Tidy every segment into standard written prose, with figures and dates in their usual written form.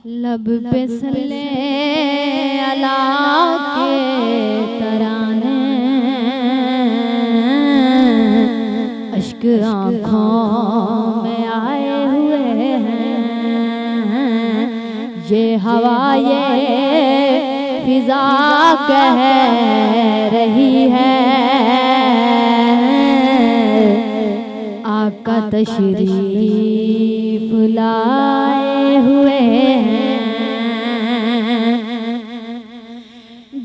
लब पे सल्ले अला के तराने, अश्क आँखों में आए हुए हैं। ये हवा ये फिजा कह रही है, आका तशरीफ लाए हुए हैं।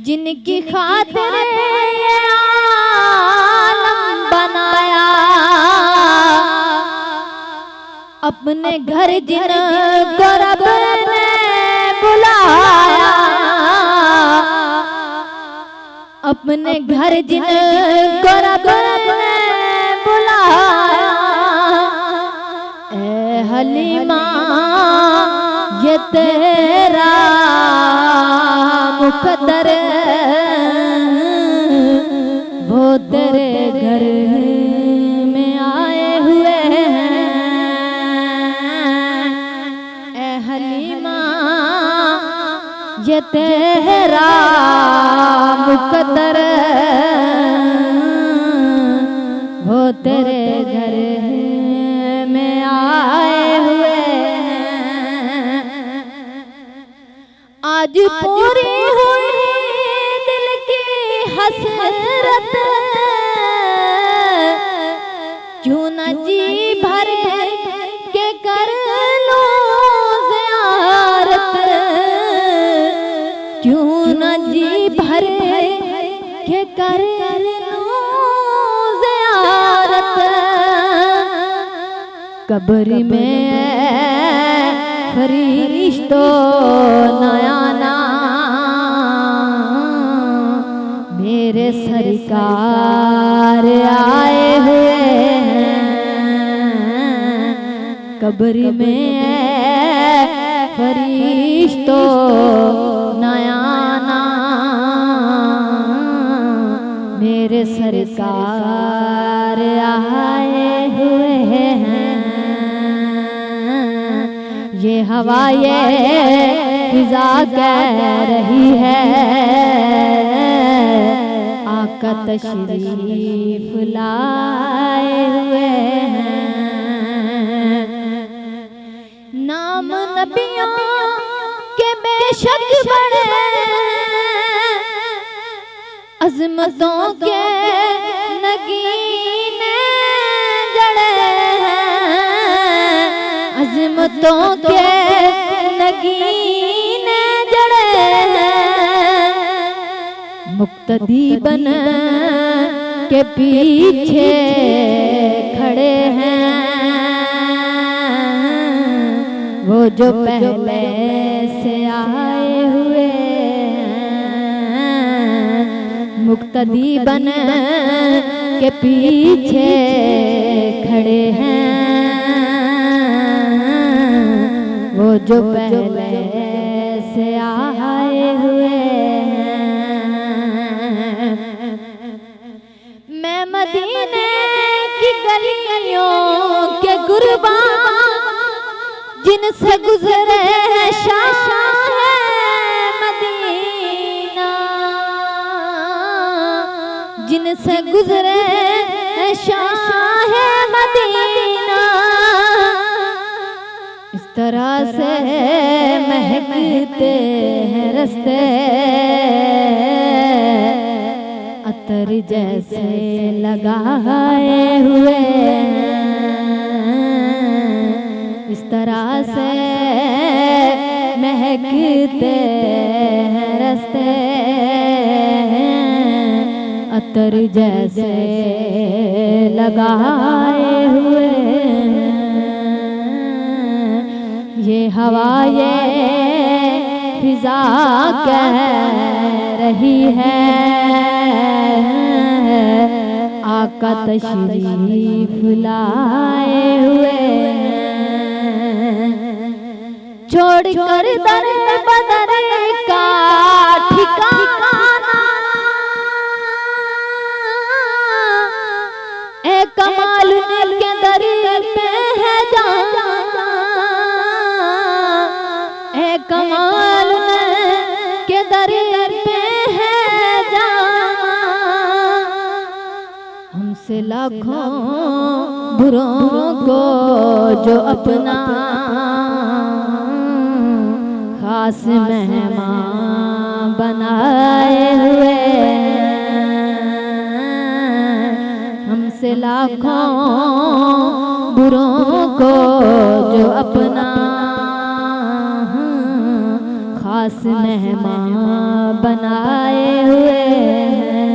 जिनकी खातिर ये आलम बनाया, अपने घर जिनको रब ने बुलाया, अपने घर जिनको रब ने बुलाया। ए हलीमा ये तेरा मुकद्दर, वो तेरे घर में आए हुए हैं। ए हलीमा ये तेरा मुकद्दर, वो तेरे घर में आए हुए हैं। आज पूरी हुई दिल की हसरत, क्यों न जी भर के कर लूं ज़ियारत, क्यों न जी भर के कर लूं ज़ियारत। कब्र में फरिश्तों नया ना, मेरे सरकार आए हुए हैं। कब्र में फरिश्तों नया ना, मेरे सरकार आए हुए हैं। ये हवा ये फिजा कह रही है, आका तशरीफ लाए हुए हैं। नाम नबियों के बेशक बड़े, अज़मतों के नगीने जड़े हैं, अज़मतों के नगीने जड़े हैं। मुक्तदी बन के पीछे खड़े हैं, वो जो पहले से आए हुए हैं। मुक्तदी बन के पीछे खड़े हैं, वो जो पहले से आए हुए हैं। मैं मदीने की गलियों के गुरबान, जिनसे गुजरे हैं शाह मदीना, जिनसे गुजरे हैं शाह मदीना। इस तरह से महकते हैं रस्ते, अतर जैसे लगाए हुए हैं। इस तरह से महकते हैं रस्ते, अतर जैसे लगाए हुए हैं। ये हवा ये फिजा कह रही है, आका तशरीफ लाए हुए हैं। छोड़ कर दर बदर का ठिकाना, ए कमाल के दर पे है जाना, लाखों बुरों को जो अपना खास मेहमान बनाए हुए, हमसे लाखों बुरों को जो अपना खास मेहमान बनाए हुए हैं।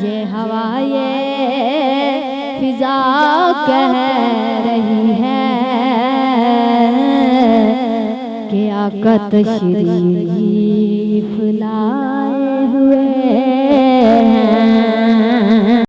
ये हवा ये फिजा कह रही है कि आका तशरीफ